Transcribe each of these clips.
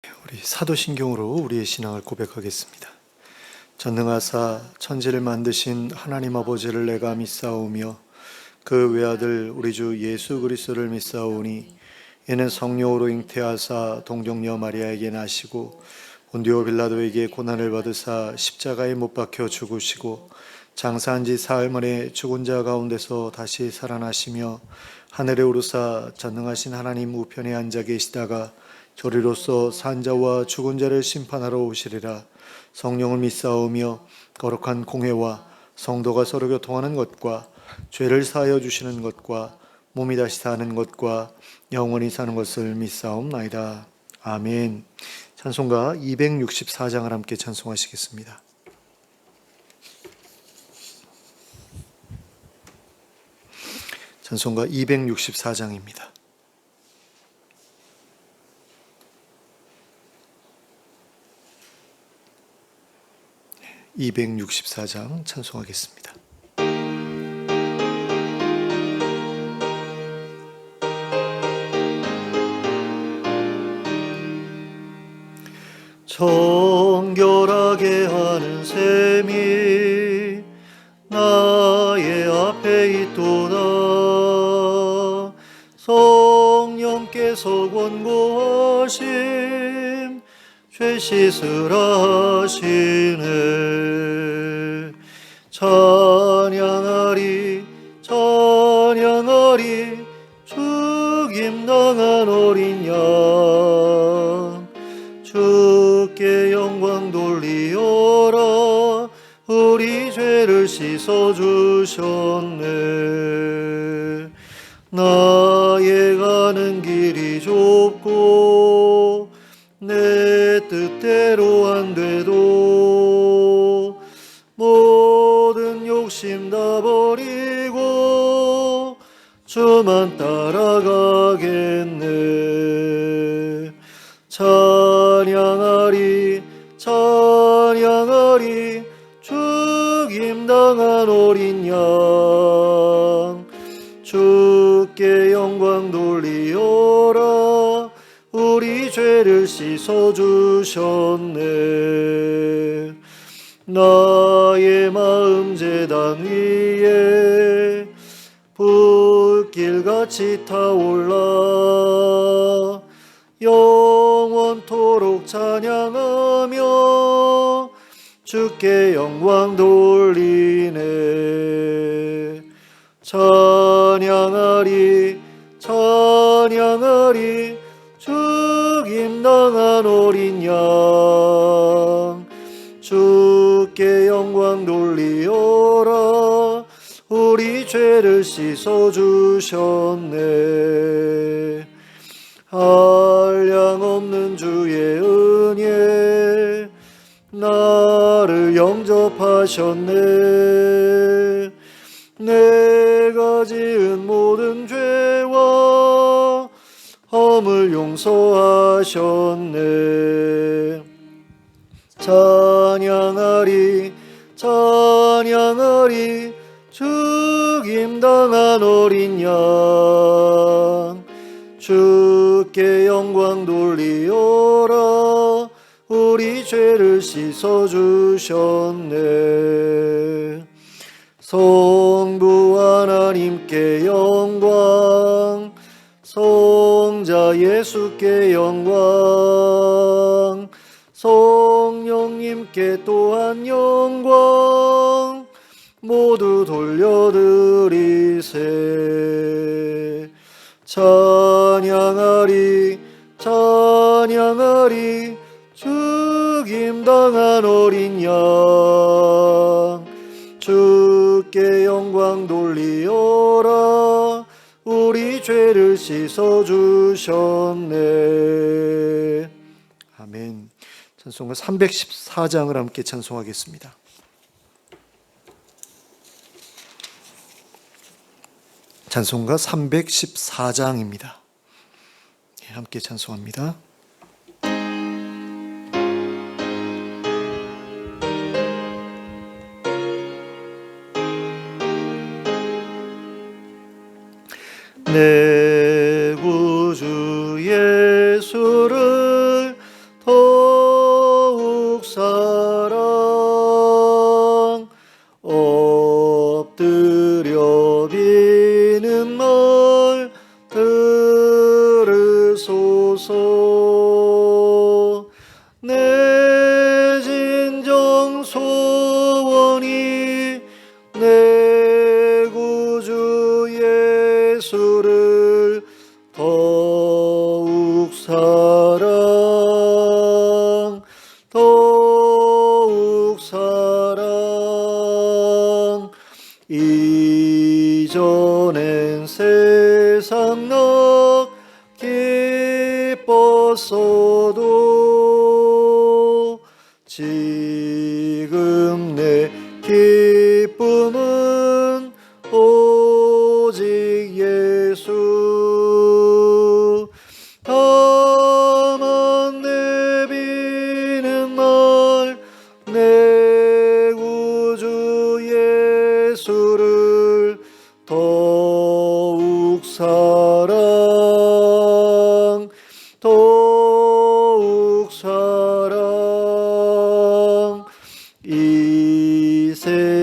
우리 사도신경으로 우리의 신앙을 고백하겠습니다. 전능하사 천지를 만드신 하나님 아버지를 내가 믿사오며 그 외아들 우리 주 예수 그리스도를 믿사오니 이는 성령으로 잉태하사 동정녀 마리아에게 나시고 본디오 빌라도에게 고난을 받으사 십자가에 못 박혀 죽으시고 장사한 지 사흘 만에 죽은 자 가운데서 다시 살아나시며 하늘에 오르사 전능하신 하나님 우편에 앉아 계시다가 저리로서 산자와 죽은 자를 심판하러 오시리라. 성령을 믿사오며 거룩한 공회와 성도가 서로 교통하는 것과 죄를 사하여 주시는 것과 몸이 다시 사는 것과 영원히 사는 것을 믿사옵나이다. 아멘. 찬송가 264장을 함께 찬송하시겠습니다. 찬송가 264장입니다. 264장 찬송하겠습니다. 정결하게 하는 셈이 나의 앞에 있도다. 성령께서 권고하심 죄 씻으라 하시네. 찬양하리 찬양하리 죽임당한 어린 양 주께 영광 돌리어라. 우리 죄를 씻어주셨네. 나의 가는 길이 좁고 내 뜻대로 안 돼도 모든 욕심 다 버리고 주만 따라가겠네. 찬양하리 찬양하리 죽임당한 어린 양 주께 영광 돌리어라. 우리 죄를 씻어주셨네. 나의 마음 제단 위에 불길같이 타올라 영원토록 찬양하며 주께 영광 돌리네. 찬양하리 찬양하리 죽임당한 어린 양 주께 영광 돌리어라. 우리 죄를 씻어주셨네. 한량없는 주의 은혜 나를 영접하셨네. 내가 지은 모든 죄와 허물 용서하셨네. 찬양하리 찬양하리 죽임당한 어린 양 주께 영광 돌리어라. 우리 죄를 씻어주셨네. 성부 하나님께 영광 성자 예수께 영광 성령님께 또한 영광 모두 돌려드리세. 찬양하리 찬양하리 죽임당한 어린 양 주께 영광 돌리어라. 우리 죄를 씻어주셨네. 아멘. 찬송가 314장을 함께 찬송하겠습니다. 찬송가 314장입니다. 함께 찬송합니다. 내 구주 예수를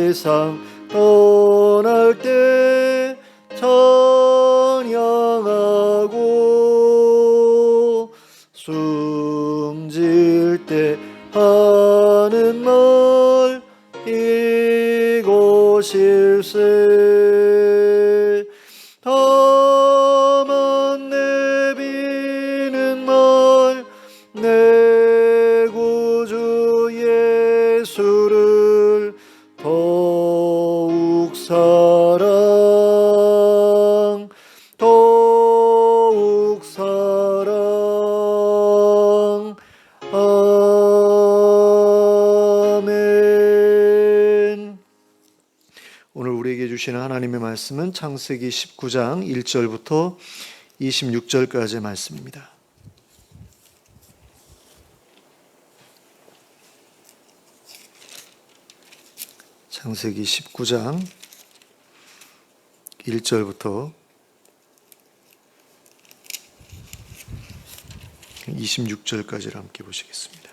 세상 떠날 때 찬양하고 숨질 때 하는 말 이것일세. 다만 내비는 말 내 구주 예수를 더욱 사랑 아멘. 오늘 우리에게 주시는 하나님의 말씀은 창세기 19장 1절부터 26절까지의 말씀입니다. 창세기 19장 1절부터 26절까지를 함께 보시겠습니다.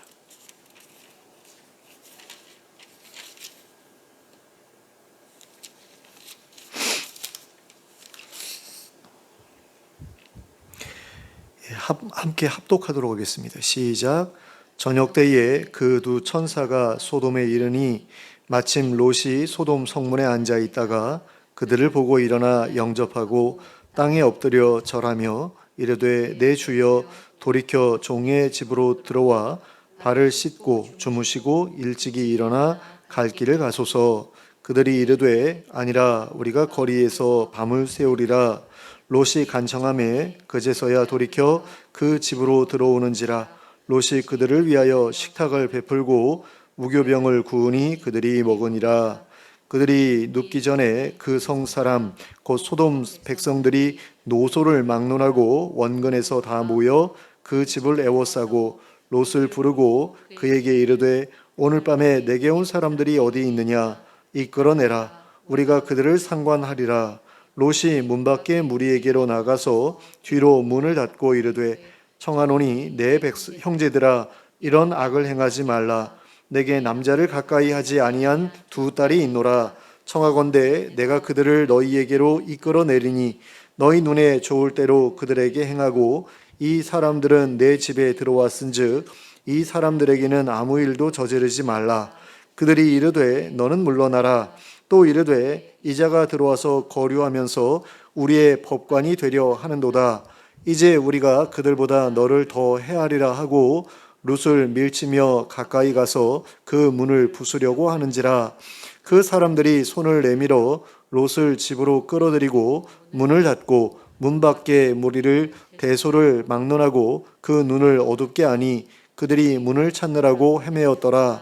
함께 합독하도록 하겠습니다. 시작. 저녁 때에 그 두 천사가 소돔에 이르니 마침 롯이 소돔 성문에 앉아 있다가 그들을 보고 일어나 영접하고 땅에 엎드려 절하며 이르되 내 주여 돌이켜 종의 집으로 들어와 발을 씻고 주무시고 일찍이 일어나 갈 길을 가소서. 그들이 이르되 아니라 우리가 거리에서 밤을 새우리라. 롯이 간청하매 그제서야 돌이켜 그 집으로 들어오는지라. 롯이 그들을 위하여 식탁을 베풀고 무교병을 구우니 그들이 먹으니라. 그들이 눕기 전에 그 성 사람 곧 소돔 백성들이 노소를 막론하고 원근에서 다 모여 그 집을 에워싸고 롯을 부르고 그에게 이르되 오늘 밤에 내게 온 사람들이 어디 있느냐 이끌어내라. 우리가 그들을 상관하리라. 롯이 문 밖에 무리에게로 나가서 뒤로 문을 닫고 이르되 청하노니 내 형제들아 이런 악을 행하지 말라. 내게 남자를 가까이 하지 아니한 두 딸이 있노라. 청하건대 내가 그들을 너희에게로 이끌어내리니 너희 눈에 좋을 대로 그들에게 행하고 이 사람들은 내 집에 들어왔은즉 이 사람들에게는 아무 일도 저지르지 말라. 그들이 이르되 너는 물러나라. 또 이르되 이자가 들어와서 거류하면서 우리의 법관이 되려 하는도다. 이제 우리가 그들보다 너를 더 헤아리라 하고 롯을 밀치며 가까이 가서 그 문을 부수려고 하는지라. 그 사람들이 손을 내밀어 롯을 집으로 끌어들이고 문을 닫고 문 밖에 무리를 대소를 막론하고 그 눈을 어둡게 하니 그들이 문을 찾느라고 헤매었더라.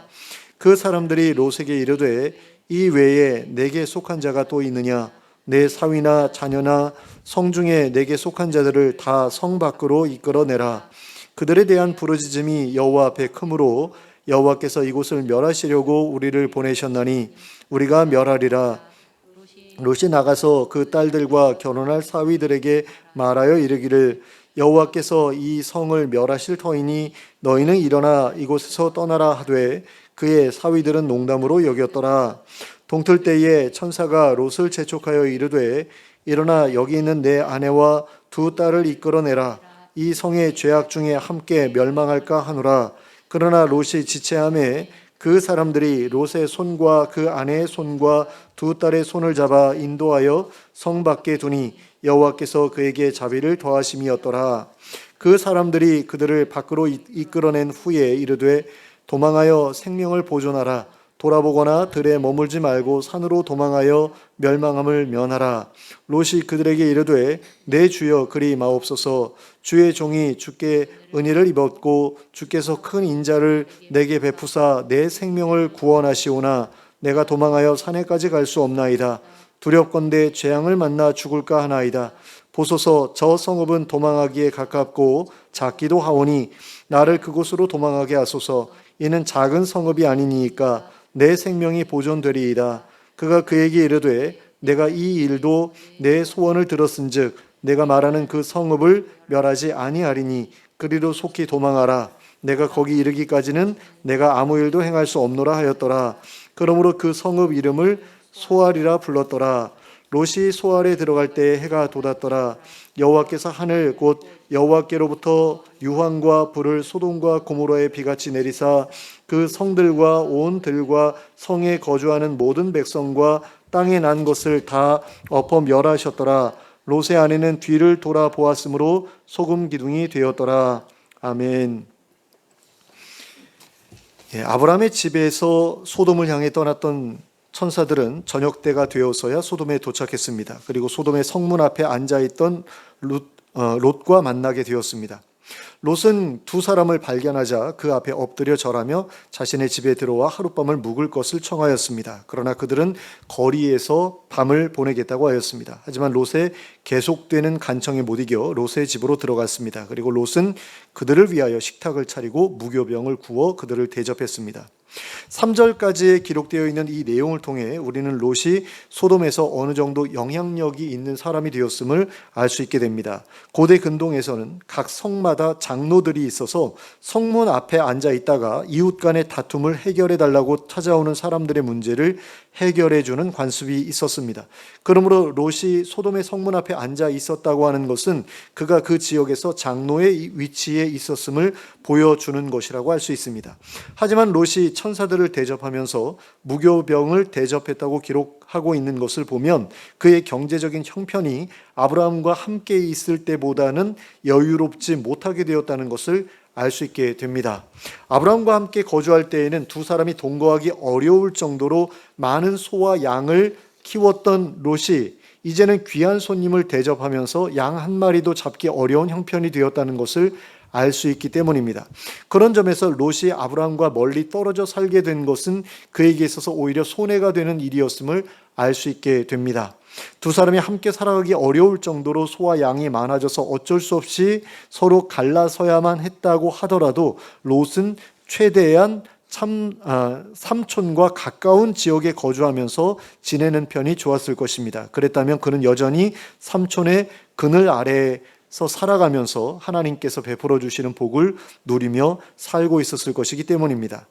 그 사람들이 롯에게 이르되 이 외에 내게 속한 자가 또 있느냐? 내 사위나 자녀나 성중에 내게 속한 자들을 다 성 밖으로 이끌어내라. 그들에 대한 부르짖음이 여호와 앞에 크므로 여호와께서 이곳을 멸하시려고 우리를 보내셨나니 우리가 멸하리라. 롯이 나가서 그 딸들과 결혼할 사위들에게 말하여 이르기를 여호와께서 이 성을 멸하실 터이니 너희는 일어나 이곳에서 떠나라 하되 그의 사위들은 농담으로 여겼더라. 동틀 때에 천사가 롯을 재촉하여 이르되 일어나 여기 있는 내 아내와 두 딸을 이끌어내라. 이 성의 죄악 중에 함께 멸망할까 하노라. 그러나 롯이 지체하매 그 사람들이 롯의 손과 그 아내의 손과 두 딸의 손을 잡아 인도하여 성 밖에 두니 여호와께서 그에게 자비를 더하심이었더라. 그 사람들이 그들을 밖으로 이끌어낸 후에 이르되 도망하여 생명을 보존하라. 돌아보거나 들에 머물지 말고 산으로 도망하여 멸망함을 면하라. 롯이 그들에게 이르되 내 주여 그리 마옵소서. 주의 종이 주께 은혜를 입었고 주께서 큰 인자를 내게 베푸사 내 생명을 구원하시오나 내가 도망하여 산에까지 갈 수 없나이다. 두렵건대 재앙을 만나 죽을까 하나이다. 보소서 저 성읍은 도망하기에 가깝고 작기도 하오니 나를 그곳으로 도망하게 하소서. 이는 작은 성읍이 아니니까 내 생명이 보존되리이다. 그가 그에게 이르되 내가 이 일도 내 소원을 들었은즉 내가 말하는 그 성읍을 멸하지 아니하리니 그리로 속히 도망하라. 내가 거기 이르기까지는 내가 아무 일도 행할 수 없노라 하였더라. 그러므로 그 성읍 이름을 소알이라 불렀더라. 롯이 소알에 들어갈 때에 해가 돋았더라. 여호와께서 하늘 곧 여호와께로부터 유황과 불을 소돔과 고모라에 비같이 내리사 그 성들과 온 들과 성에 거주하는 모든 백성과 땅에 난 것을 다 엎어 멸하셨더라. 롯의 아내는 뒤를 돌아보았으므로 소금 기둥이 되었더라. 아멘. 아브라함의 집에서 소돔을 향해 떠났던 천사들은 저녁 때가 되어서야 소돔에 도착했습니다. 그리고 소돔의 성문 앞에 앉아있던 롯과 만나게 되었습니다. 롯은 두 사람을 발견하자 그 앞에 엎드려 절하며 자신의 집에 들어와 하룻밤을 묵을 것을 청하였습니다. 그러나 그들은 거리에서 밤을 보내겠다고 하였습니다. 하지만 롯의 계속되는 간청에 못 이겨 롯의 집으로 들어갔습니다. 그리고 롯은 그들을 위하여 식탁을 차리고 무교병을 구워 그들을 대접했습니다. 3절까지에 기록되어 있는 이 내용을 통해 우리는 롯이 소돔에서 어느 정도 영향력이 있는 사람이 되었음을 알 수 있게 됩니다. 고대 근동에서는 각 성마다 장로들이 있어서 성문 앞에 앉아 있다가 이웃 간의 다툼을 해결해 달라고 찾아오는 사람들의 문제를 해결해 주는 관습이 있었습니다. 그러므로 롯이 소돔의 성문 앞에 앉아 있었다고 하는 것은 그가 그 지역에서 장로의 위치에 있었음을 보여주는 것이라고 할 수 있습니다. 하지만 롯이 천사들을 대접하면서 무교병을 대접했다고 기록하고 있는 것을 보면 그의 경제적인 형편이 아브라함과 함께 있을 때보다는 여유롭지 못하게 되었다는 것을 알 수 있게 됩니다. 아브라함과 함께 거주할 때에는 두 사람이 동거하기 어려울 정도로 많은 소와 양을 키웠던 롯이 이제는 귀한 손님을 대접하면서 양 한 마리도 잡기 어려운 형편이 되었다는 것을 알 수 있기 때문입니다. 그런 점에서 롯이 아브라함과 멀리 떨어져 살게 된 것은 그에게 있어서 오히려 손해가 되는 일이었음을 알 수 있게 됩니다. 두 사람이 함께 살아가기 어려울 정도로 소와 양이 많아져서 어쩔 수 없이 서로 갈라서야만 했다고 하더라도 롯은 최대한 삼촌과 가까운 지역에 거주하면서 지내는 편이 좋았을 것입니다. 그랬다면 그는 여전히 삼촌의 그늘 아래에서 살아가면서 하나님께서 베풀어 주시는 복을 누리며 살고 있었을 것이기 때문입니다.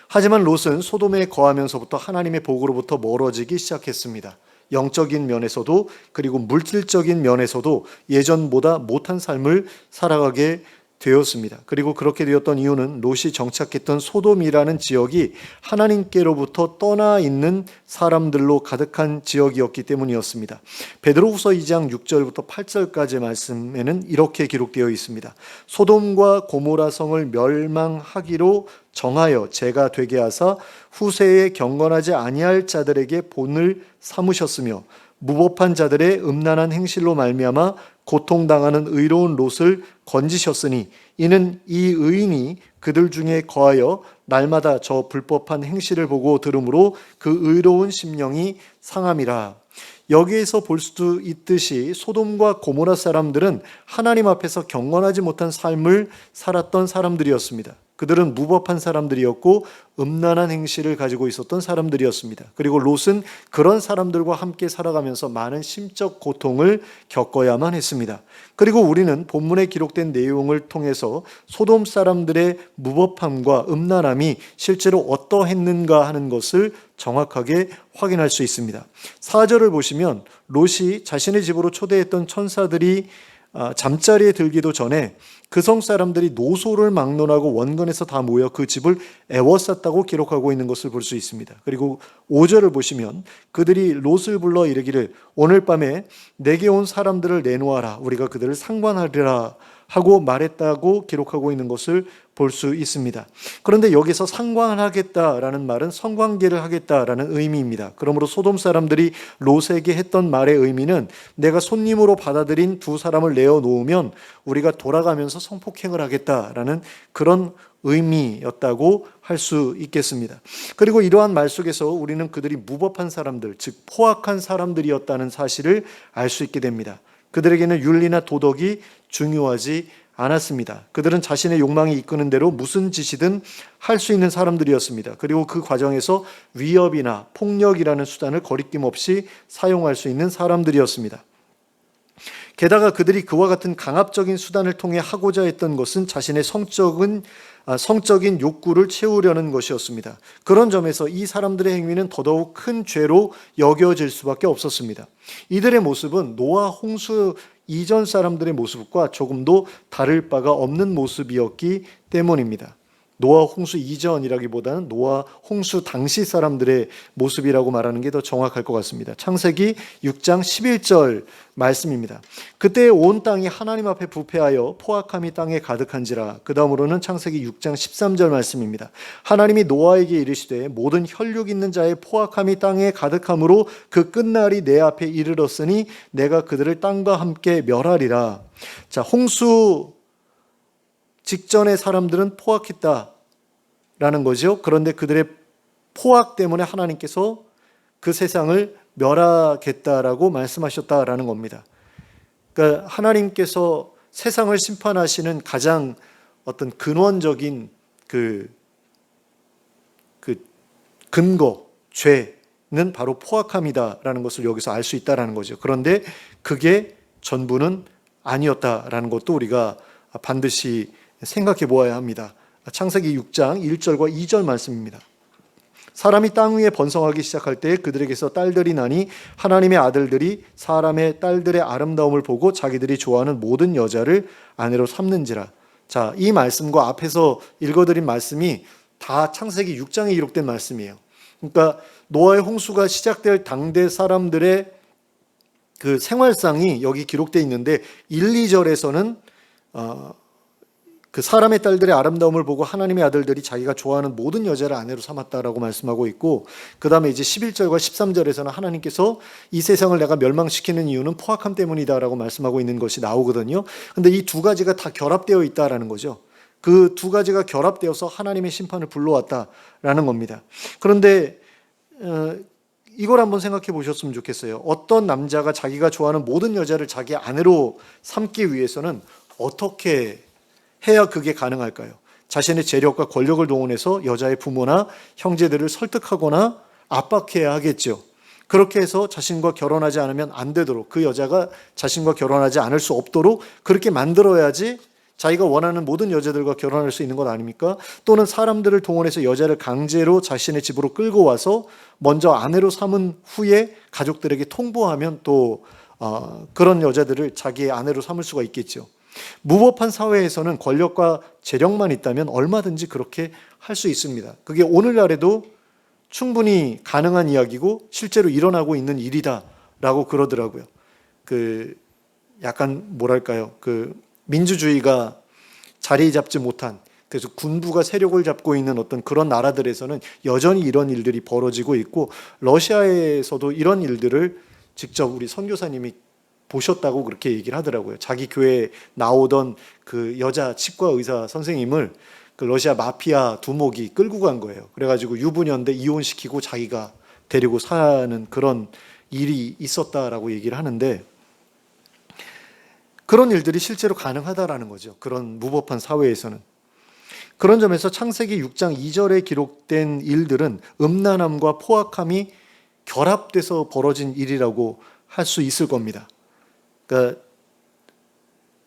하지만 롯은 소돔에 거하면서부터 하나님의 복으로부터 멀어지기 시작했습니다. 영적인 면에서도 그리고 물질적인 면에서도 예전보다 못한 삶을 살아가게 되었습니다. 그리고 그렇게 되었던 이유는 롯이 정착했던 소돔이라는 지역이 하나님께로부터 떠나 있는 사람들로 가득한 지역이었기 때문이었습니다. 베드로후서 2장 6절부터 8절까지의 말씀에는 이렇게 기록되어 있습니다. 소돔과 고모라 성을 멸망하기로 정하여 죄가 되게 하사 후세에 경건하지 아니할 자들에게 본을 삼으셨으며 무법한 자들의 음란한 행실로 말미암아 고통당하는 의로운 롯을 건지셨으니 이는 이 의인이 그들 중에 거하여 날마다 저 불법한 행실을 보고 들으므로 그 의로운 심령이 상함이라. 여기에서 볼 수도 있듯이 소돔과 고모라 사람들은 하나님 앞에서 경건하지 못한 삶을 살았던 사람들이었습니다. 그들은 무법한 사람들이었고 음란한 행실을 가지고 있었던 사람들이었습니다. 그리고 롯은 그런 사람들과 함께 살아가면서 많은 심적 고통을 겪어야만 했습니다. 그리고 우리는 본문에 기록된 내용을 통해서 소돔 사람들의 무법함과 음란함이 실제로 어떠했는가 하는 것을 정확하게 확인할 수 있습니다. 4절을 보시면 롯이 자신의 집으로 초대했던 천사들이 잠자리에 들기도 전에 그 성 사람들이 노소를 막론하고 원근에서 다 모여 그 집을 애워쌌다고 기록하고 있는 것을 볼 수 있습니다. 그리고 5절을 보시면 그들이 롯을 불러 이르기를 오늘 밤에 내게 온 사람들을 내놓아라 우리가 그들을 상관하리라 하고 말했다고 기록하고 있는 것을 볼 수 있습니다. 그런데 여기서 상관하겠다라는 말은 성관계를 하겠다라는 의미입니다. 그러므로 소돔 사람들이 롯에게 했던 말의 의미는 내가 손님으로 받아들인 두 사람을 내어놓으면 우리가 돌아가면서 성폭행을 하겠다라는 그런 의미였다고 할 수 있겠습니다. 그리고 이러한 말 속에서 우리는 그들이 무법한 사람들, 즉 포악한 사람들이었다는 사실을 알 수 있게 됩니다. 그들에게는 윤리나 도덕이 중요하지 않았습니다. 그들은 자신의 욕망이 이끄는 대로 무슨 짓이든 할 수 있는 사람들이었습니다. 그리고 그 과정에서 위협이나 폭력이라는 수단을 거리낌 없이 사용할 수 있는 사람들이었습니다. 게다가 그들이 그와 같은 강압적인 수단을 통해 하고자 했던 것은 자신의 성적인 욕구를 채우려는 것이었습니다. 그런 점에서 이 사람들의 행위는 더더욱 큰 죄로 여겨질 수밖에 없었습니다. 이들의 모습은 노아 홍수 이전 사람들의 모습과 조금도 다를 바가 없는 모습이었기 때문입니다. 노아 홍수 이전이라기보다는 노아 홍수 당시 사람들의 모습이라고 말하는 게 더 정확할 것 같습니다. 창세기 6장 11절 말씀입니다. 그때 온 땅이 하나님 앞에 부패하여 포악함이 땅에 가득한지라. 그 다음으로는 창세기 6장 13절 말씀입니다. 하나님이 노아에게 이르시되 모든 혈육 있는 자의 포악함이 땅에 가득함으로 그 끝날이 내 앞에 이르렀으니 내가 그들을 땅과 함께 멸하리라. 자, 홍수 직전의 사람들은 포악했다라는 거죠. 그런데 그들의 포악 때문에 하나님께서 그 세상을 멸하겠다라고 말씀하셨다라는 겁니다. 그러니까 하나님께서 세상을 심판하시는 가장 어떤 근원적인 그 근거, 죄는 바로 포악함이다라는 것을 여기서 알 수 있다라는 거죠. 그런데 그게 전부는 아니었다라는 것도 우리가 반드시 생각해 보아야 합니다. 창세기 6장 1절과 2절 말씀입니다. 사람이 땅 위에 번성하기 시작할 때 그들에게서 딸들이 나니 하나님의 아들들이 사람의 딸들의 아름다움을 보고 자기들이 좋아하는 모든 여자를 아내로 삼는지라. 자, 이 말씀과 앞에서 읽어드린 말씀이 다 창세기 6장에 기록된 말씀이에요. 그러니까 노아의 홍수가 시작될 당대 사람들의 그 생활상이 여기 기록되어 있는데 1, 2절에서는 그 사람의 딸들의 아름다움을 보고 하나님의 아들들이 자기가 좋아하는 모든 여자를 아내로 삼았다라고 말씀하고 있고, 그 다음에 이제 11절과 13절에서는 하나님께서 이 세상을 내가 멸망시키는 이유는 포악함 때문이다라고 말씀하고 있는 것이 나오거든요. 근데 이 두 가지가 다 결합되어 있다라는 거죠. 그 두 가지가 결합되어서 하나님의 심판을 불러왔다라는 겁니다. 그런데 이걸 한번 생각해 보셨으면 좋겠어요. 어떤 남자가 자기가 좋아하는 모든 여자를 자기 아내로 삼기 위해서는 어떻게 해야 그게 가능할까요? 자신의 재력과 권력을 동원해서 여자의 부모나 형제들을 설득하거나 압박해야 하겠죠. 그렇게 해서 자신과 결혼하지 않으면 안 되도록, 그 여자가 자신과 결혼하지 않을 수 없도록 그렇게 만들어야지 자기가 원하는 모든 여자들과 결혼할 수 있는 것 아닙니까? 또는 사람들을 동원해서 여자를 강제로 자신의 집으로 끌고 와서 먼저 아내로 삼은 후에 가족들에게 통보하면 또 그런 여자들을 자기의 아내로 삼을 수가 있겠죠. 무법한 사회에서는 권력과 재력만 있다면 얼마든지 그렇게 할 수 있습니다. 그게 오늘날에도 충분히 가능한 이야기고 실제로 일어나고 있는 일이다라고 그러더라고요. 약간 뭐랄까요? 민주주의가 자리 잡지 못한, 그래서 군부가 세력을 잡고 있는 어떤 그런 나라들에서는 여전히 이런 일들이 벌어지고 있고, 러시아에서도 이런 일들을 직접 우리 선교사님이 보셨다고 그렇게 얘기를 하더라고요. 자기 교회에 나오던 그 여자 치과 의사 선생님을 그 러시아 마피아 두목이 끌고 간 거예요. 그래가지고 유부녀인데 이혼시키고 자기가 데리고 사는 그런 일이 있었다라고 얘기를 하는데, 그런 일들이 실제로 가능하다라는 거죠. 그런 무법한 사회에서는. 그런 점에서 창세기 6장 2절에 기록된 일들은 음란함과 포악함이 결합돼서 벌어진 일이라고 할 수 있을 겁니다. 그러니까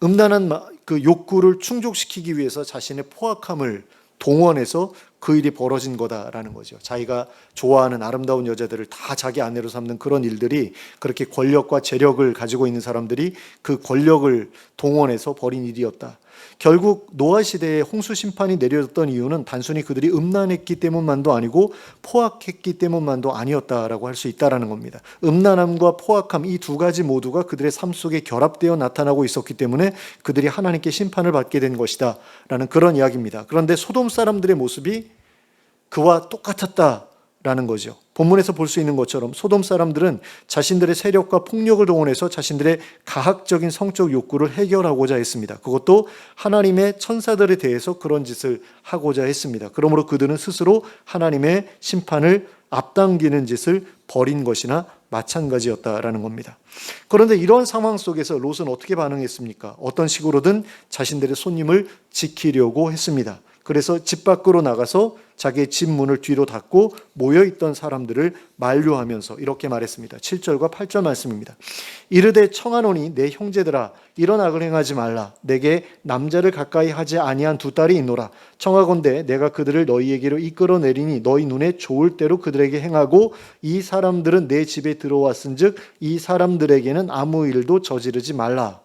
음란한 그 욕구를 충족시키기 위해서 자신의 포악함을 동원해서 그 일이 벌어진 거다라는 거죠. 자기가 좋아하는 아름다운 여자들을 다 자기 아내로 삼는 그런 일들이, 그렇게 권력과 재력을 가지고 있는 사람들이 그 권력을 동원해서 벌인 일이었다. 결국 노아 시대에 홍수 심판이 내려졌던 이유는 단순히 그들이 음란했기 때문만도 아니고 포악했기 때문만도 아니었다라고 할 수 있다라는 겁니다. 음란함과 포악함, 이 두 가지 모두가 그들의 삶 속에 결합되어 나타나고 있었기 때문에 그들이 하나님께 심판을 받게 된 것이다 라는 그런 이야기입니다. 그런데 소돔 사람들의 모습이 그와 똑같았다라는 거죠. 본문에서 볼 수 있는 것처럼 소돔 사람들은 자신들의 세력과 폭력을 동원해서 자신들의 가학적인 성적 욕구를 해결하고자 했습니다. 그것도 하나님의 천사들에 대해서 그런 짓을 하고자 했습니다. 그러므로 그들은 스스로 하나님의 심판을 앞당기는 짓을 벌인 것이나 마찬가지였다라는 겁니다. 그런데 이런 상황 속에서 롯은 어떻게 반응했습니까? 어떤 식으로든 자신들의 손님을 지키려고 했습니다. 그래서 집 밖으로 나가서 자기의 집 문을 뒤로 닫고 모여있던 사람들을 만류하면서 이렇게 말했습니다. 7절과 8절 말씀입니다. 이르되 청하노니 내 형제들아 이런 악을 행하지 말라. 내게 남자를 가까이 하지 아니한 두 딸이 있노라. 청하건대 내가 그들을 너희에게로 이끌어내리니 너희 눈에 좋을 대로 그들에게 행하고 이 사람들은 내 집에 들어왔은즉 이 사람들에게는 아무 일도 저지르지 말라.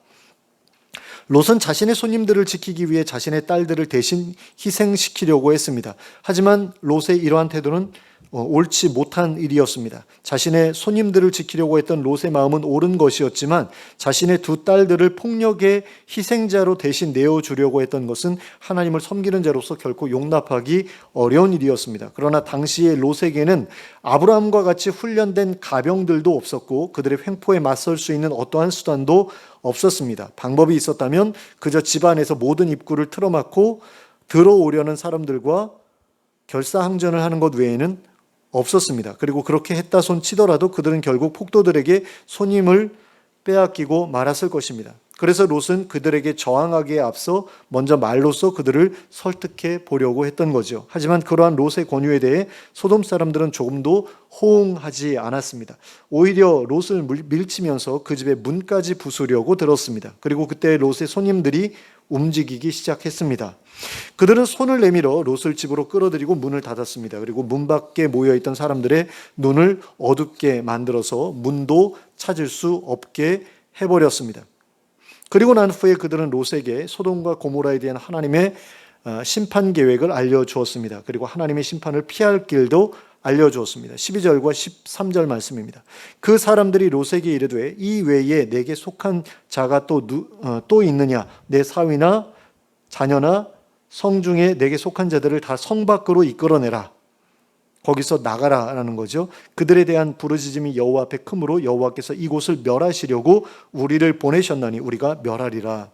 롯은 자신의 손님들을 지키기 위해 자신의 딸들을 대신 희생시키려고 했습니다. 하지만 롯의 이러한 태도는 옳지 못한 일이었습니다. 자신의 손님들을 지키려고 했던 롯의 마음은 옳은 것이었지만 자신의 두 딸들을 폭력의 희생자로 대신 내어주려고 했던 것은 하나님을 섬기는 자로서 결코 용납하기 어려운 일이었습니다. 그러나 당시의 롯에게는 아브라함과 같이 훈련된 가병들도 없었고 그들의 횡포에 맞설 수 있는 어떠한 수단도 없었습니다. 방법이 있었다면 그저 집안에서 모든 입구를 틀어막고 들어오려는 사람들과 결사항전을 하는 것 외에는 없었습니다. 그리고 그렇게 했다 손 치더라도 그들은 결국 폭도들에게 손님을 빼앗기고 말았을 것입니다. 그래서 롯은 그들에게 저항하기에 앞서 먼저 말로써 그들을 설득해 보려고 했던 거죠. 하지만 그러한 롯의 권유에 대해 소돔 사람들은 조금도 호응하지 않았습니다. 오히려 롯을 밀치면서 그 집의 문까지 부수려고 들었습니다. 그리고 그때 롯의 손님들이 움직이기 시작했습니다. 그들은 손을 내밀어 롯을 집으로 끌어들이고 문을 닫았습니다. 그리고 문 밖에 모여있던 사람들의 눈을 어둡게 만들어서 문도 찾을 수 없게 해버렸습니다. 그리고 난 후에 그들은 롯에게 소돔과 고모라에 대한 하나님의 심판 계획을 알려주었습니다. 그리고 하나님의 심판을 피할 길도 알려주었습니다. 12절과 13절 말씀입니다. 그 사람들이 롯에게 이르되 이 외에 내게 속한 자가 또 있느냐? 내 사위나 자녀나 성중에 내게 속한 자들을 다 성 밖으로 이끌어내라. 거기서 나가라라는 거죠. 그들에 대한 부르짖음이 여호와 앞에 크므로 여호와께서 이곳을 멸하시려고 우리를 보내셨나니 우리가 멸하리라.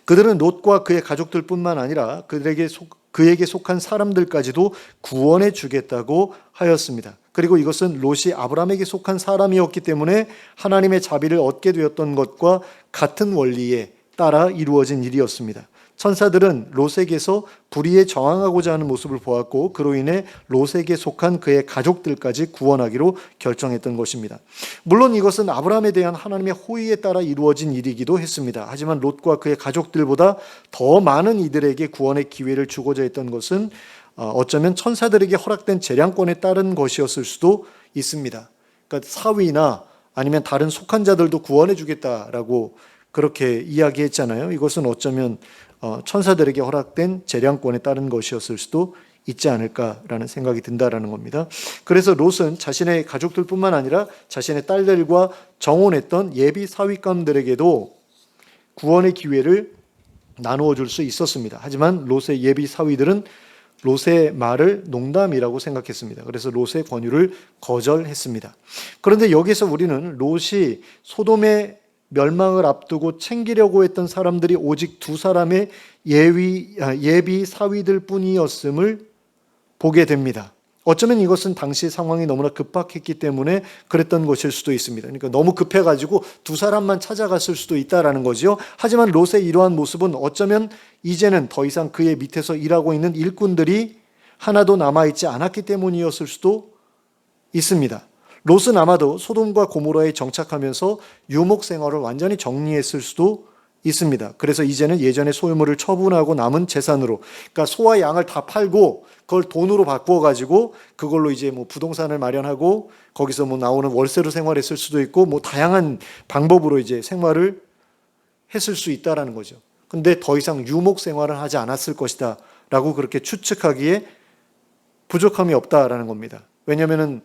그들은 롯과 그의 가족들뿐만 아니라 그에게 속한 사람들까지도 구원해 주겠다고 하였습니다. 그리고 이것은 롯이 아브라함에게 속한 사람이었기 때문에 하나님의 자비를 얻게 되었던 것과 같은 원리에 따라 이루어진 일이었습니다. 천사들은 롯에게서 불의에 저항하고자 하는 모습을 보았고 그로 인해 롯에게 속한 그의 가족들까지 구원하기로 결정했던 것입니다. 물론 이것은 아브라함에 대한 하나님의 호의에 따라 이루어진 일이기도 했습니다. 하지만 롯과 그의 가족들보다 더 많은 이들에게 구원의 기회를 주고자 했던 것은 어쩌면 천사들에게 허락된 재량권에 따른 것이었을 수도 있습니다. 그러니까 사위나 아니면 다른 속한 자들도 구원해 주겠다라고 그렇게 이야기했잖아요. 이것은 어쩌면 천사들에게 허락된 재량권에 따른 것이었을 수도 있지 않을까라는 생각이 든다라는 겁니다. 그래서 롯은 자신의 가족들뿐만 아니라 자신의 딸들과 정혼했던 예비 사위감들에게도 구원의 기회를 나누어 줄 수 있었습니다. 하지만 롯의 예비 사위들은 롯의 말을 농담이라고 생각했습니다. 그래서 롯의 권유를 거절했습니다. 그런데 여기서 우리는 롯이 소돔의 멸망을 앞두고 챙기려고 했던 사람들이 오직 두 사람의 예비 사위들 뿐이었음을 보게 됩니다. 어쩌면 이것은 당시 상황이 너무나 급박했기 때문에 그랬던 것일 수도 있습니다. 그러니까 너무 급해가지고 두 사람만 찾아갔을 수도 있다라는 거죠. 하지만 롯의 이러한 모습은 어쩌면 이제는 더 이상 그의 밑에서 일하고 있는 일꾼들이 하나도 남아있지 않았기 때문이었을 수도 있습니다. 롯은 아마도 소돔과 고모라에 정착하면서 유목 생활을 완전히 정리했을 수도 있습니다. 그래서 이제는 예전의 소유물을 처분하고 남은 재산으로, 그러니까 소와 양을 다 팔고 그걸 돈으로 바꾸어 가지고 그걸로 이제 뭐 부동산을 마련하고 거기서 뭐 나오는 월세로 생활했을 수도 있고 뭐 다양한 방법으로 이제 생활을 했을 수 있다라는 거죠. 근데 더 이상 유목 생활을 하지 않았을 것이다라고 그렇게 추측하기에 부족함이 없다라는 겁니다. 왜냐하면은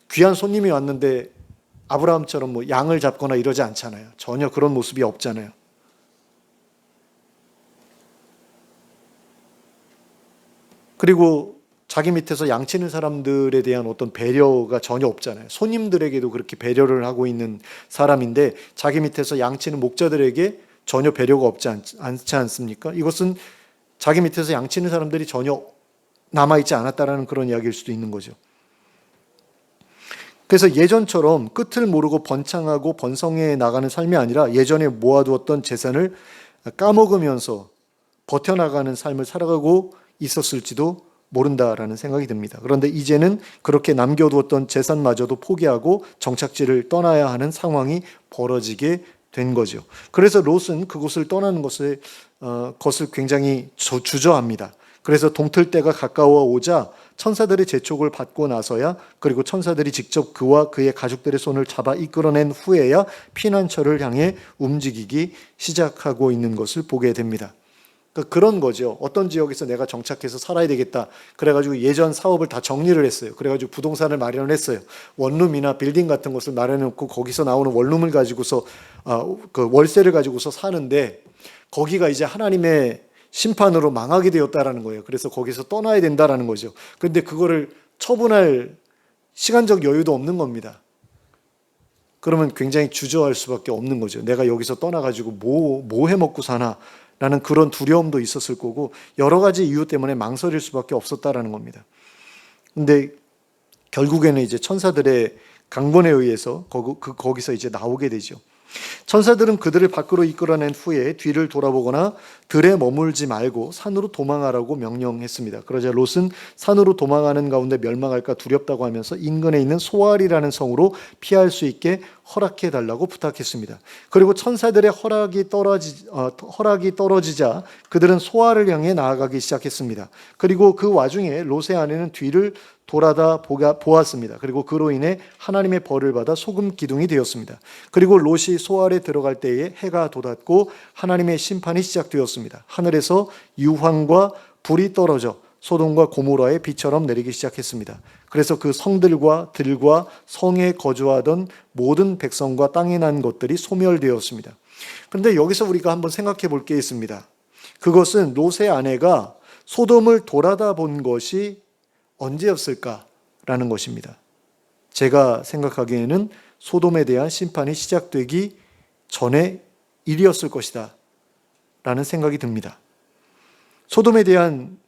귀한 손님이 왔는데 아브라함처럼 뭐 양을 잡거나 이러지 않잖아요. 전혀 그런 모습이 없잖아요. 그리고 자기 밑에서 양치는 사람들에 대한 어떤 배려가 전혀 없잖아요. 손님들에게도 그렇게 배려를 하고 있는 사람인데 자기 밑에서 양치는 목자들에게 전혀 배려가 없지 않지 않습니까? 이것은 자기 밑에서 양치는 사람들이 전혀 남아있지 않았다라는 그런 이야기일 수도 있는 거죠. 그래서 예전처럼 끝을 모르고 번창하고 번성해 나가는 삶이 아니라 예전에 모아두었던 재산을 까먹으면서 버텨나가는 삶을 살아가고 있었을지도 모른다라는 생각이 듭니다. 그런데 이제는 그렇게 남겨두었던 재산마저도 포기하고 정착지를 떠나야 하는 상황이 벌어지게 된 거죠. 그래서 롯은 그곳을 떠나는 것을 굉장히 주저합니다. 그래서 동틀 때가 가까워 오자 천사들의 재촉을 받고 나서야, 그리고 천사들이 직접 그와 그의 가족들의 손을 잡아 이끌어낸 후에야 피난처를 향해 움직이기 시작하고 있는 것을 보게 됩니다. 그러니까 그런 거죠. 어떤 지역에서 내가 정착해서 살아야 되겠다. 그래가지고 예전 사업을 다 정리를 했어요. 그래가지고 부동산을 마련을 했어요. 원룸이나 빌딩 같은 것을 마련해놓고 거기서 나오는 원룸을 가지고서 그 월세를 가지고서 사는데, 거기가 이제 하나님의 심판으로 망하게 되었다라는 거예요. 그래서 거기서 떠나야 된다라는 거죠. 그런데 그거를 처분할 시간적 여유도 없는 겁니다. 그러면 굉장히 주저할 수밖에 없는 거죠. 내가 여기서 떠나가지고 뭐 해먹고 사나 라는 그런 두려움도 있었을 거고, 여러 가지 이유 때문에 망설일 수밖에 없었다라는 겁니다. 근데 결국에는 이제 천사들의 강권에 의해서 거기서 이제 나오게 되죠. 천사들은 그들을 밖으로 이끌어낸 후에 뒤를 돌아보거나 들에 머물지 말고 산으로 도망하라고 명령했습니다. 그러자 롯은 산으로 도망하는 가운데 멸망할까 두렵다고 하면서 인근에 있는 소알이라는 성으로 피할 수 있게 허락해 달라고 부탁했습니다. 그리고 천사들의 허락이 떨어지자 그들은 소알을 향해 나아가기 시작했습니다. 그리고 그 와중에 롯의 아내는 뒤를 돌아다 보았습니다. 그리고 그로 인해 하나님의 벌을 받아 소금 기둥이 되었습니다. 그리고 롯이 소알에 들어갈 때에 해가 돋았고 하나님의 심판이 시작되었습니다. 하늘에서 유황과 불이 떨어져 소돔과 고모라의 비처럼 내리기 시작했습니다. 그래서 그 성들과 들과 성에 거주하던 모든 백성과 땅에 난 것들이 소멸되었습니다. 그런데 여기서 우리가 한번 생각해 볼 게 있습니다. 그것은 롯의 아내가 소돔을 돌아다 본 것이 언제였을까라는 것입니다. 제가 생각하기에는 소돔에 대한 심판이 시작되기 전의 일이었을 것이다 라는 생각이 듭니다. 소돔에 대한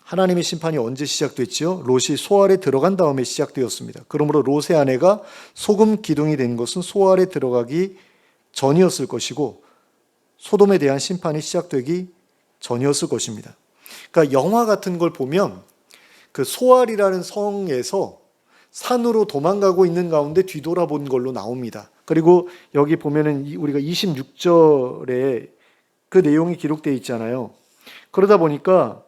하나님의 심판이 언제 시작됐지요? 롯이 소알에 들어간 다음에 시작되었습니다. 그러므로 롯의 아내가 소금 기둥이 된 것은 소알에 들어가기 전이었을 것이고, 소돔에 대한 심판이 시작되기 전이었을 것입니다. 그러니까 영화 같은 걸 보면 그 소알이라는 성에서 산으로 도망가고 있는 가운데 뒤돌아본 걸로 나옵니다. 그리고 여기 보면은 우리가 26절에 그 내용이 기록되어 있잖아요. 그러다 보니까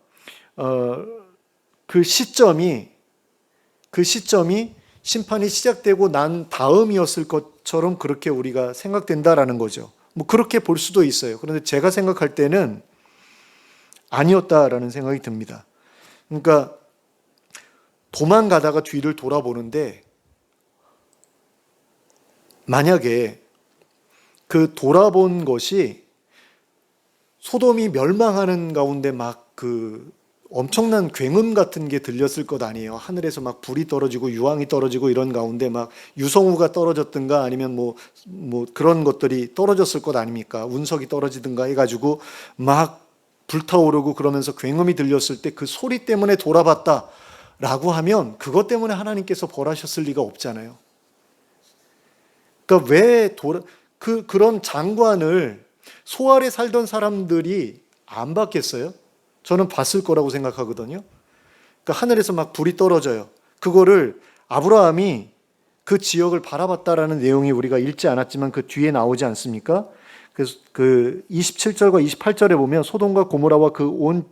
그 시점이 심판이 시작되고 난 다음이었을 것처럼 그렇게 우리가 생각된다라는 거죠. 뭐 그렇게 볼 수도 있어요. 그런데 제가 생각할 때는 아니었다라는 생각이 듭니다. 그러니까 도망가다가 뒤를 돌아보는데, 만약에 그 돌아본 것이 소돔이 멸망하는 가운데 막 그 엄청난 굉음 같은 게 들렸을 것 아니에요. 하늘에서 막 불이 떨어지고 유황이 떨어지고 이런 가운데 막 유성우가 떨어졌든가 아니면 뭐 그런 것들이 떨어졌을 것 아닙니까? 운석이 떨어지든가 해가지고 막 불타오르고 그러면서 굉음이 들렸을 때 그 소리 때문에 돌아봤다 라고 하면 그것 때문에 하나님께서 벌하셨을 리가 없잖아요. 그러니까 왜 그런 장관을 소알에 살던 사람들이 안 받겠어요? 저는 봤을 거라고 생각하거든요. 그러니까 하늘에서 막 불이 떨어져요. 그거를 아브라함이 그 지역을 바라봤다라는 내용이 우리가 읽지 않았지만 그 뒤에 나오지 않습니까? 그래서 그 27절과 28절에 보면 소돔과 고모라와 그 온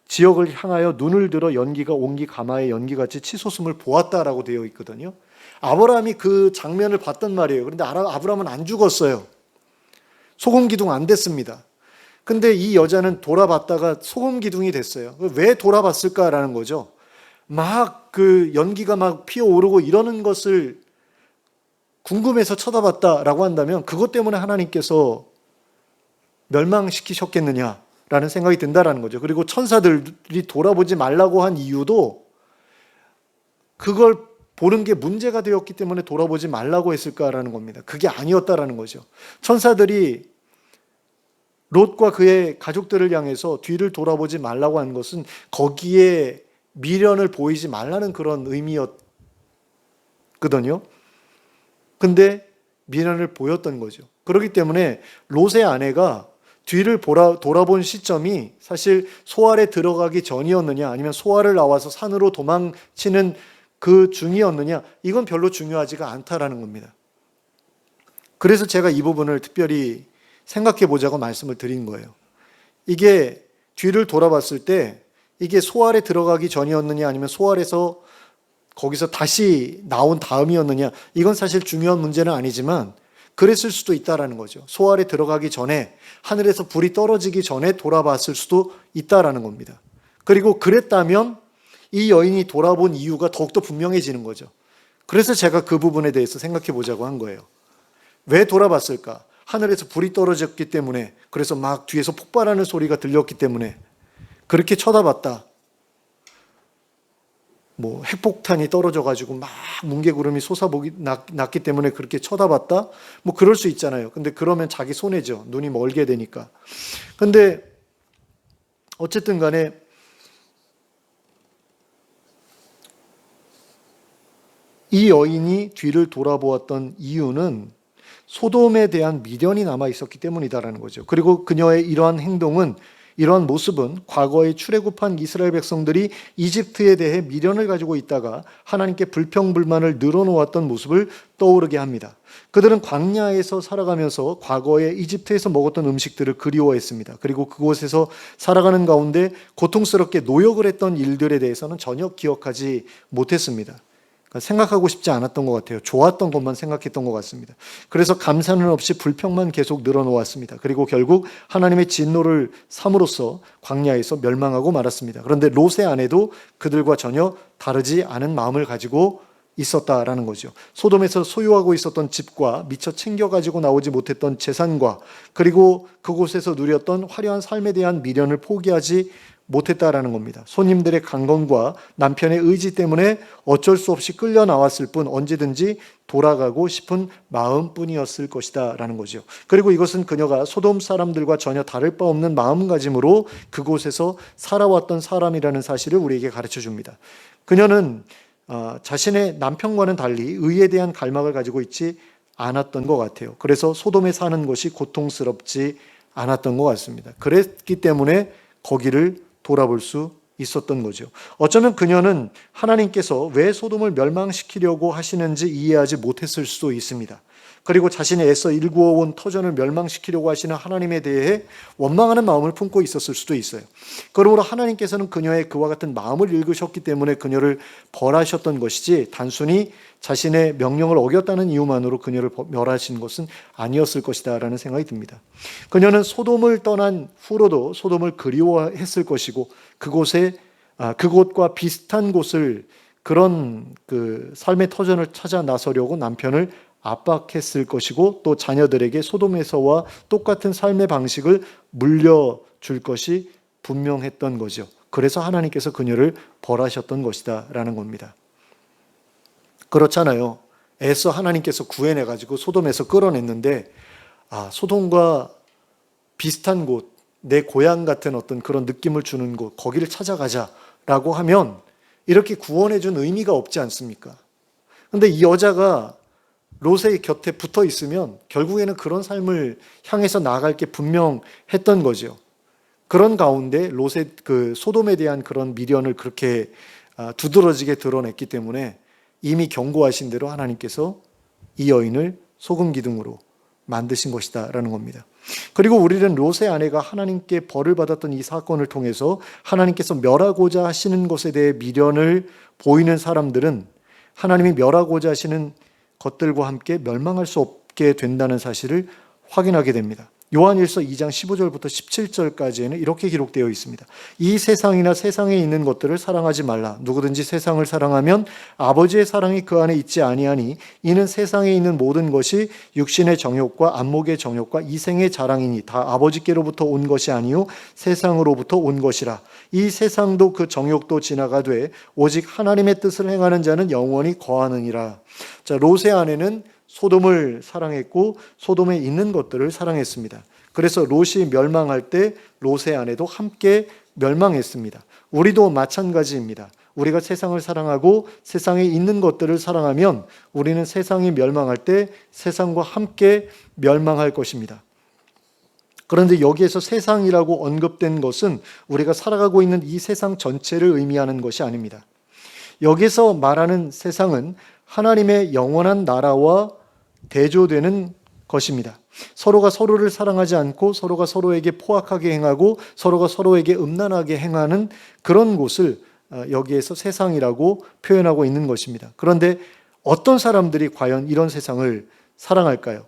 지역을 향하여 눈을 들어 연기가 옹기 가마의 연기같이 치솟음을 보았다라고 되어 있거든요. 아브라함이 그 장면을 봤단 말이에요. 그런데 아브라함은 안 죽었어요. 소금 기둥 안 됐습니다. 근데 이 여자는 돌아봤다가 소금 기둥이 됐어요. 왜 돌아봤을까라는 거죠. 막 그 연기가 막 피어오르고 이러는 것을 궁금해서 쳐다봤다라고 한다면 그것 때문에 하나님께서 멸망시키셨겠느냐라는 생각이 든다라는 거죠. 그리고 천사들이 돌아보지 말라고 한 이유도 그걸 보는 게 문제가 되었기 때문에 돌아보지 말라고 했을까라는 겁니다. 그게 아니었다라는 거죠. 천사들이 롯과 그의 가족들을 향해서 뒤를 돌아보지 말라고 한 것은 거기에 미련을 보이지 말라는 그런 의미였거든요. 근데 미련을 보였던 거죠. 그렇기 때문에 롯의 아내가 뒤를 돌아본 시점이 사실 소알에 들어가기 전이었느냐 아니면 소알을 나와서 산으로 도망치는 그 중이었느냐, 이건 별로 중요하지가 않다라는 겁니다. 그래서 제가 이 부분을 특별히 생각해 보자고 말씀을 드린 거예요. 이게 뒤를 돌아봤을 때 이게 소알에 들어가기 전이었느냐 아니면 소알에서 거기서 다시 나온 다음이었느냐, 이건 사실 중요한 문제는 아니지만 그랬을 수도 있다라는 거죠. 소알에 들어가기 전에, 하늘에서 불이 떨어지기 전에 돌아봤을 수도 있다라는 겁니다. 그리고 그랬다면 이 여인이 돌아본 이유가 더욱더 분명해지는 거죠. 그래서 제가 그 부분에 대해서 생각해 보자고 한 거예요. 왜 돌아봤을까? 하늘에서 불이 떨어졌기 때문에, 그래서 막 뒤에서 폭발하는 소리가 들렸기 때문에 그렇게 쳐다봤다. 뭐 핵폭탄이 떨어져가지고 막 뭉게구름이 났기 때문에 그렇게 쳐다봤다? 뭐 그럴 수 있잖아요. 근데 그러면 자기 손해죠. 눈이 멀게 되니까. 근데 어쨌든 간에 이 여인이 뒤를 돌아보았던 이유는 소돔에 대한 미련이 남아 있었기 때문이다라는 거죠. 그리고 그녀의 이러한 행동은, 이러한 모습은 과거에 출애굽한 이스라엘 백성들이 이집트에 대해 미련을 가지고 있다가 하나님께 불평불만을 늘어놓았던 모습을 떠오르게 합니다. 그들은 광야에서 살아가면서 과거에 이집트에서 먹었던 음식들을 그리워했습니다. 그리고 그곳에서 살아가는 가운데 고통스럽게 노역을 했던 일들에 대해서는 전혀 기억하지 못했습니다. 생각하고 싶지 않았던 것 같아요. 좋았던 것만 생각했던 것 같습니다. 그래서 감사는 없이 불평만 계속 늘어놓았습니다. 그리고 결국 하나님의 진노를 삼으로써 광야에서 멸망하고 말았습니다. 그런데 롯의 아내도 그들과 전혀 다르지 않은 마음을 가지고 있었다라는 거죠. 소돔에서 소유하고 있었던 집과 미처 챙겨가지고 나오지 못했던 재산과 그리고 그곳에서 누렸던 화려한 삶에 대한 미련을 포기하지 못했다라는 겁니다. 손님들의 강건과 남편의 의지 때문에 어쩔 수 없이 끌려 나왔을 뿐 언제든지 돌아가고 싶은 마음뿐이었을 것이다 라는 거죠. 그리고 이것은 그녀가 소돔 사람들과 전혀 다를 바 없는 마음가짐으로 그곳에서 살아왔던 사람이라는 사실을 우리에게 가르쳐 줍니다. 그녀는 자신의 남편과는 달리 의에 대한 갈망을 가지고 있지 않았던 것 같아요. 그래서 소돔에 사는 것이 고통스럽지 않았던 것 같습니다. 그랬기 때문에 거기를 돌아볼 수 있었던 거죠. 어쩌면 그녀는 하나님께서 왜 소돔을 멸망시키려고 하시는지 이해하지 못했을 수도 있습니다. 그리고 자신이 애써 일구어온 터전을 멸망시키려고 하시는 하나님에 대해 원망하는 마음을 품고 있었을 수도 있어요. 그러므로 하나님께서는 그녀의 그와 같은 마음을 읽으셨기 때문에 그녀를 벌하셨던 것이지 단순히 자신의 명령을 어겼다는 이유만으로 그녀를 멸하신 것은 아니었을 것이다 라는 생각이 듭니다. 그녀는 소돔을 떠난 후로도 소돔을 그리워했을 것이고 그곳과 비슷한 곳을 그런 그 삶의 터전을 찾아 나서려고 남편을 압박했을 것이고 또 자녀들에게 소돔에서와 똑같은 삶의 방식을 물려줄 것이 분명했던 거죠. 그래서 하나님께서 그녀를 벌하셨던 것이다 라는 겁니다. 그렇잖아요. 애써 하나님께서 구해내가지고 소돔에서 끌어냈는데 소돔과 비슷한 곳, 내 고향 같은 어떤 그런 느낌을 주는 곳, 거기를 찾아가자라고 하면 이렇게 구원해준 의미가 없지 않습니까? 그런데 이 여자가 롯의 곁에 붙어 있으면 결국에는 그런 삶을 향해서 나아갈 게 분명했던 거죠. 그런 가운데 롯의 그 소돔에 대한 그런 미련을 그렇게 두드러지게 드러냈기 때문에 이미 경고하신 대로 하나님께서 이 여인을 소금 기둥으로 만드신 것이다 라는 겁니다. 그리고 우리는 롯의 아내가 하나님께 벌을 받았던 이 사건을 통해서 하나님께서 멸하고자 하시는 것에 대해 미련을 보이는 사람들은 하나님이 멸하고자 하시는 것들과 함께 멸망할 수 없게 된다는 사실을 확인하게 됩니다. 요한일서 2장 15절부터 17절까지에는 이렇게 기록되어 있습니다. 이 세상이나 세상에 있는 것들을 사랑하지 말라. 누구든지 세상을 사랑하면 아버지의 사랑이 그 안에 있지 아니하니 이는 세상에 있는 모든 것이 육신의 정욕과 안목의 정욕과 이생의 자랑이니 다 아버지께로부터 온 것이 아니요 세상으로부터 온 것이라. 이 세상도 그 정욕도 지나가되 오직 하나님의 뜻을 행하는 자는 영원히 거하느니라. 자, 롯의 아내는 소돔을 사랑했고 소돔에 있는 것들을 사랑했습니다. 그래서 롯이 멸망할 때 롯의 아내도 함께 멸망했습니다. 우리도 마찬가지입니다. 우리가 세상을 사랑하고 세상에 있는 것들을 사랑하면 우리는 세상이 멸망할 때 세상과 함께 멸망할 것입니다. 그런데 여기에서 세상이라고 언급된 것은 우리가 살아가고 있는 이 세상 전체를 의미하는 것이 아닙니다. 여기서 말하는 세상은 하나님의 영원한 나라와 대조되는 것입니다. 서로가 서로를 사랑하지 않고 서로가 서로에게 포악하게 행하고 서로가 서로에게 음란하게 행하는 그런 곳을 여기에서 세상이라고 표현하고 있는 것입니다. 그런데 어떤 사람들이 과연 이런 세상을 사랑할까요?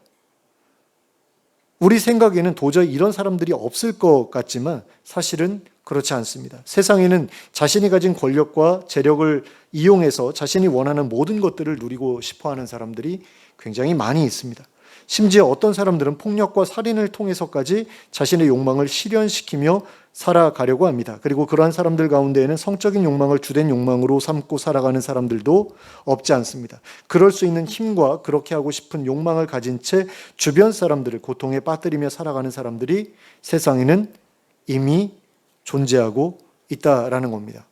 우리 생각에는 도저히 이런 사람들이 없을 것 같지만 사실은 그렇지 않습니다. 세상에는 자신이 가진 권력과 재력을 이용해서 자신이 원하는 모든 것들을 누리고 싶어하는 사람들이 굉장히 많이 있습니다. 심지어 어떤 사람들은 폭력과 살인을 통해서까지 자신의 욕망을 실현시키며 살아가려고 합니다. 그리고 그러한 사람들 가운데에는 성적인 욕망을 주된 욕망으로 삼고 살아가는 사람들도 없지 않습니다. 그럴 수 있는 힘과 그렇게 하고 싶은 욕망을 가진 채 주변 사람들을 고통에 빠뜨리며 살아가는 사람들이 세상에는 이미 존재하고 있다라는 겁니다.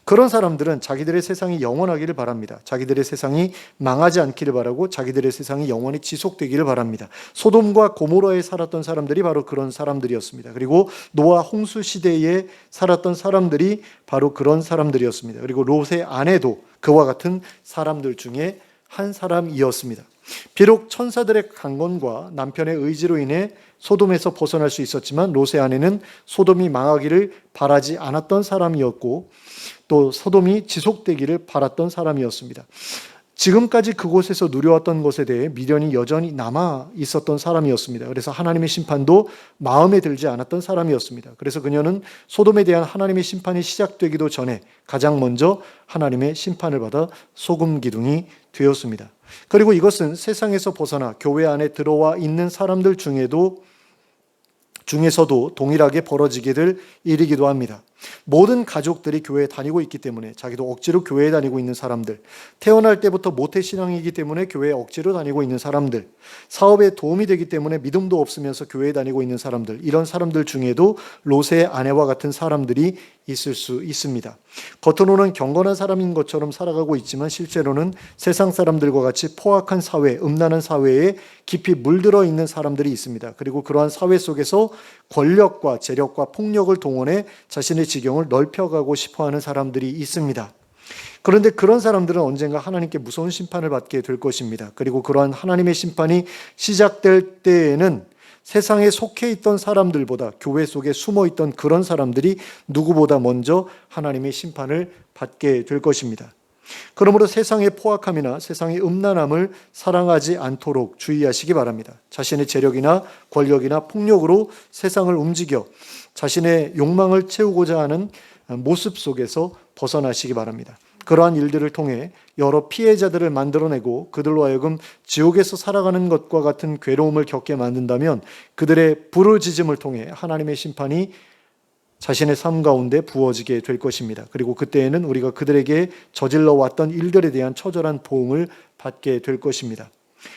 그런 사람들은 자기들의 세상이 영원하기를 바랍니다. 자기들의 세상이 망하지 않기를 바라고 자기들의 세상이 영원히 지속되기를 바랍니다. 소돔과 고모라에 살았던 사람들이 바로 그런 사람들이었습니다. 그리고 노아 홍수 시대에 살았던 사람들이 바로 그런 사람들이었습니다. 그리고 롯의 아내도 그와 같은 사람들 중에 한 사람이었습니다. 비록 천사들의 강권과 남편의 의지로 인해 소돔에서 벗어날 수 있었지만 롯의 아내는 소돔이 망하기를 바라지 않았던 사람이었고 또 소돔이 지속되기를 바랐던 사람이었습니다. 지금까지 그곳에서 누려왔던 것에 대해 미련이 여전히 남아 있었던 사람이었습니다. 그래서 하나님의 심판도 마음에 들지 않았던 사람이었습니다. 그래서 그녀는 소돔에 대한 하나님의 심판이 시작되기도 전에 가장 먼저 하나님의 심판을 받아 소금 기둥이 되었습니다. 그리고 이것은 세상에서 벗어나 교회 안에 들어와 있는 사람들 중에서도 동일하게 벌어지게 될 일이기도 합니다. 모든 가족들이 교회에 다니고 있기 때문에 자기도 억지로 교회에 다니고 있는 사람들, 태어날 때부터 모태신앙이기 때문에 교회에 억지로 다니고 있는 사람들, 사업에 도움이 되기 때문에 믿음도 없으면서 교회에 다니고 있는 사람들, 이런 사람들 중에도 롯의 아내와 같은 사람들이 있을 수 있습니다. 겉으로는 경건한 사람인 것처럼 살아가고 있지만 실제로는 세상 사람들과 같이 포악한 사회, 음란한 사회에 깊이 물들어 있는 사람들이 있습니다. 그리고 그러한 사회 속에서 권력과 재력과 폭력을 동원해 자신의 지경을 넓혀가고 싶어하는 사람들이 있습니다. 그런데 그런 사람들은 언젠가 하나님께 무서운 심판을 받게 될 것입니다. 그리고 그러한 하나님의 심판이 시작될 때에는 세상에 속해 있던 사람들보다 교회 속에 숨어 있던 그런 사람들이 누구보다 먼저 하나님의 심판을 받게 될 것입니다. 그러므로 세상의 포악함이나 세상의 음란함을 사랑하지 않도록 주의하시기 바랍니다. 자신의 재력이나 권력이나 폭력으로 세상을 움직여 자신의 욕망을 채우고자 하는 모습 속에서 벗어나시기 바랍니다. 그러한 일들을 통해 여러 피해자들을 만들어내고 그들로 하여금 지옥에서 살아가는 것과 같은 괴로움을 겪게 만든다면 그들의 부르짖음을 통해 하나님의 심판이 자신의 삶 가운데 부어지게 될 것입니다. 그리고 그때에는 우리가 그들에게 저질러 왔던 일들에 대한 처절한 보응을 받게 될 것입니다.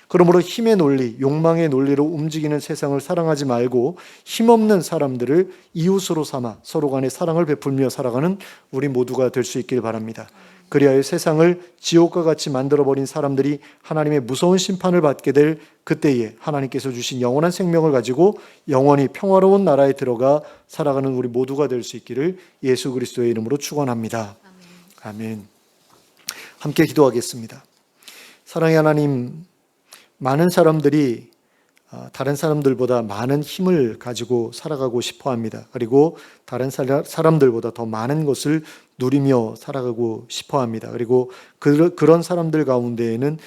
그러므로 힘의 논리, 욕망의 논리로 움직이는 세상을 사랑하지 말고 힘없는 사람들을 이웃으로 삼아 서로 간에 사랑을 베풀며 살아가는 우리 모두가 될 수 있길 바랍니다. 그리하여 세상을 지옥과 같이 만들어버린 사람들이 하나님의 무서운 심판을 받게 될 그때에 하나님께서 주신 영원한 생명을 가지고 영원히 평화로운 나라에 들어가 살아가는 우리 모두가 될 수 있기를 예수 그리스도의 이름으로 축원합니다. 아멘. 함께 기도하겠습니다. 사랑의 하나님, 많은 사람들이 다른 사람들보다 많은 힘을 가지고 살아가고 싶어 합니다. 그리고 다른 사람들보다 더 많은 것을 누리며 살아가고 싶어 합니다. 그리고 그런 사람들 가운데에는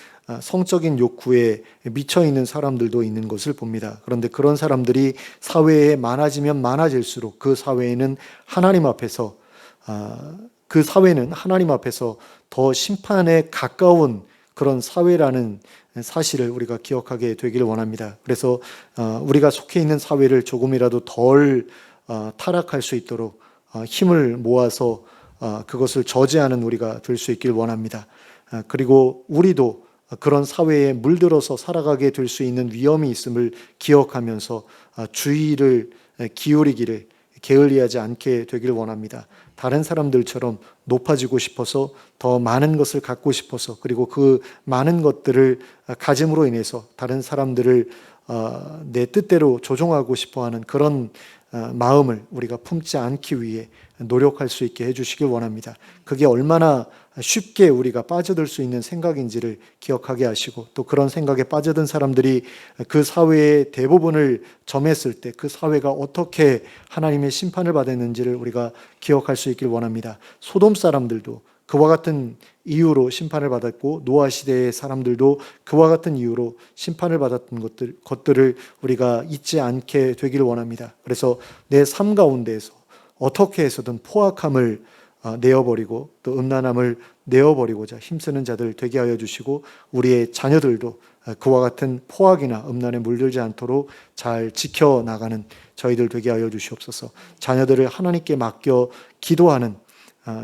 성적인 욕구에 미쳐 있는 사람들도 있는 것을 봅니다. 그런데 그런 사람들이 사회에 많아지면 많아질수록 그 사회는 하나님 앞에서 더 심판에 가까운 그런 사회라는 사실을 우리가 기억하게 되기를 원합니다. 그래서 우리가 속해 있는 사회를 조금이라도 덜 타락할 수 있도록 힘을 모아서 그것을 저지하는 우리가 될 수 있길 원합니다. 그리고 우리도 그런 사회에 물들어서 살아가게 될 수 있는 위험이 있음을 기억하면서 주의를 기울이기를 게을리하지 않게 되길 원합니다. 다른 사람들처럼 높아지고 싶어서 더 많은 것을 갖고 싶어서 그리고 그 많은 것들을 가짐으로 인해서 다른 사람들을 내 뜻대로 조종하고 싶어하는 그런 마음을 우리가 품지 않기 위해 노력할 수 있게 해주시길 원합니다. 그게 얼마나 쉽게 우리가 빠져들 수 있는 생각인지를 기억하게 하시고, 또 그런 생각에 빠져든 사람들이 그 사회의 대부분을 점했을 때 그 사회가 어떻게 하나님의 심판을 받았는지를 우리가 기억할 수 있길 원합니다. 소돔 사람들도 그와 같은 이유로 심판을 받았고, 노아 시대의 사람들도 그와 같은 이유로 심판을 받았던 것들을 우리가 잊지 않게 되길 원합니다. 그래서 내 삶 가운데에서 어떻게 해서든 포악함을 내어버리고 또 음란함을 내어버리고자 힘쓰는 자들 되게 하여 주시고, 우리의 자녀들도 그와 같은 포악이나 음란에 물들지 않도록 잘 지켜나가는 저희들 되게 하여 주시옵소서. 자녀들을 하나님께 맡겨 기도하는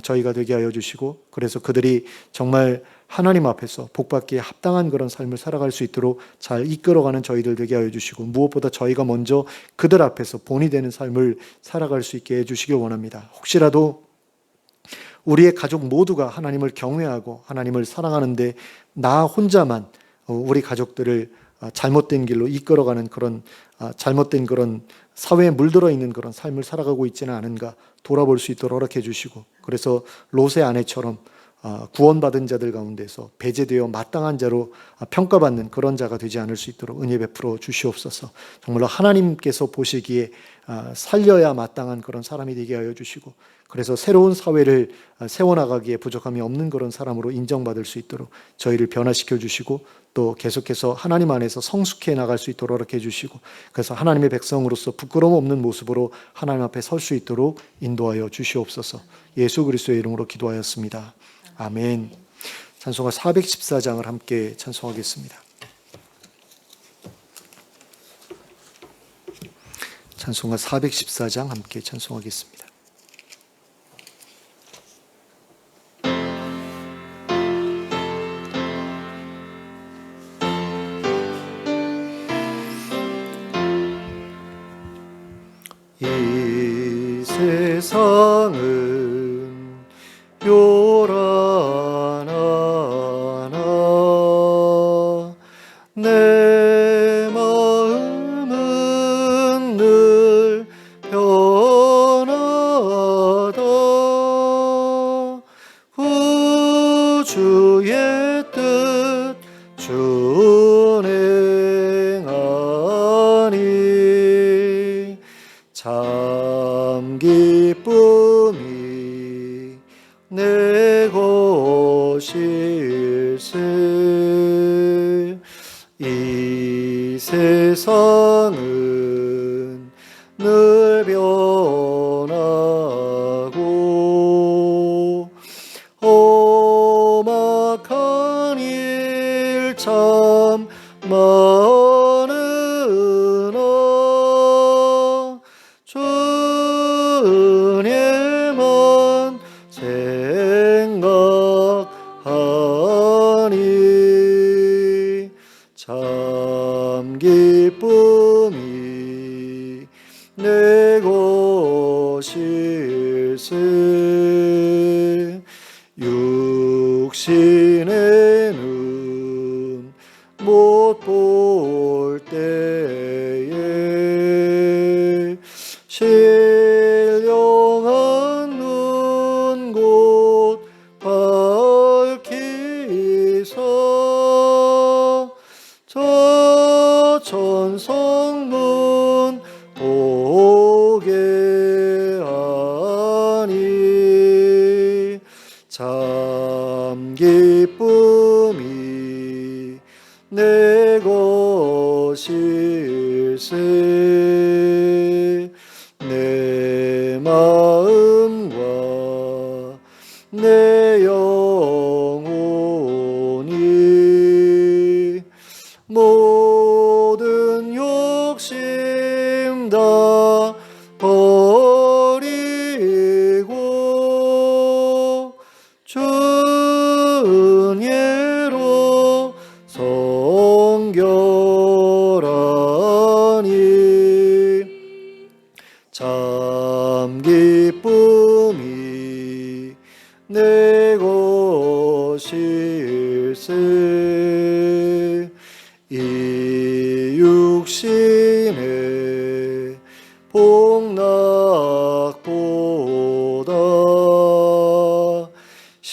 저희가 되게 하여 주시고, 그래서 그들이 정말 하나님 앞에서 복받기에 합당한 그런 삶을 살아갈 수 있도록 잘 이끌어가는 저희들 되게 하여 주시고, 무엇보다 저희가 먼저 그들 앞에서 본이 되는 삶을 살아갈 수 있게 해주시길 원합니다. 혹시라도 우리의 가족 모두가 하나님을 경외하고 하나님을 사랑하는데 나 혼자만 우리 가족들을 잘못된 길로 이끌어가는 그런 잘못된 그런 사회에 물들어 있는 그런 삶을 살아가고 있지는 않은가 돌아볼 수 있도록 허락해 주시고, 그래서 롯의 아내처럼 구원받은 자들 가운데서 배제되어 마땅한 자로 평가받는 그런 자가 되지 않을 수 있도록 은혜 베풀어 주시옵소서. 정말로 하나님께서 보시기에 살려야 마땅한 그런 사람이 되게 하여 주시고, 그래서 새로운 사회를 세워나가기에 부족함이 없는 그런 사람으로 인정받을 수 있도록 저희를 변화시켜 주시고, 또 계속해서 하나님 안에서 성숙해 나갈 수 있도록 이렇게 해주시고, 그래서 하나님의 백성으로서 부끄러움 없는 모습으로 하나님 앞에 설 수 있도록 인도하여 주시옵소서. 예수 그리스도의 이름으로 기도하였습니다. 아멘. 찬송가 414장을 함께 찬송하겠습니다. 찬송가 414장 함께 찬송하겠습니다. 이 세상은 요란하나 내 마음은 늘 변하다. 우주의 뜻 준행하니 참 기쁨이 내 것일세. 이 세상은 늘 변하고 험악한 일 참 많으나 주님만 생각하니 참 기쁨이 내 것일세. 육신의 눈 못 볼 때에 신령한 눈 곧 밝히사 저 천성문 보게 하니 참 기쁨이 내 것일세. 내 마음과 내 영혼이 모든 욕심 다 버리고 준예로 성결하니 참 기쁨이 내 것일세. 이 육신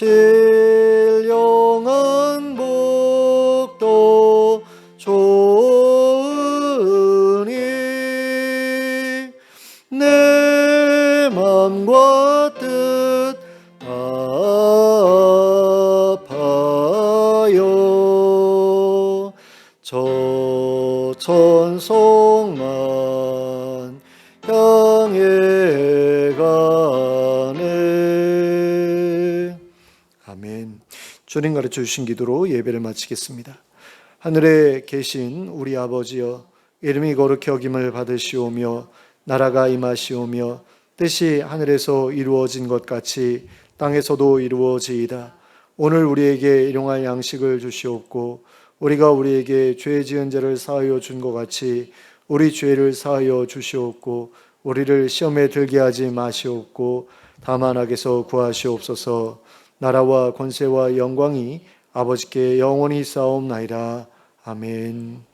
신령한 복도 좋으니 내 맘과 뜻 합하여 저 천송만 향해 가네. 아멘. 주님 가르쳐 주신 기도로 예배를 마치겠습니다. 하늘에 계신 우리 아버지여, 이름이 거룩히 여김을 받으시오며 나라가 임하시오며 뜻이 하늘에서 이루어진 것 같이 땅에서도 이루어지이다. 오늘 우리에게 일용할 양식을 주시옵고 우리가 우리에게 죄 지은 자를 사하여 준 것 같이 우리 죄를 사하여 주시옵고 우리를 시험에 들게 하지 마시옵고 다만 악에서 구하시옵소서. 나라와 권세와 영광이 아버지께 영원히 쌓옵나이다. 아멘.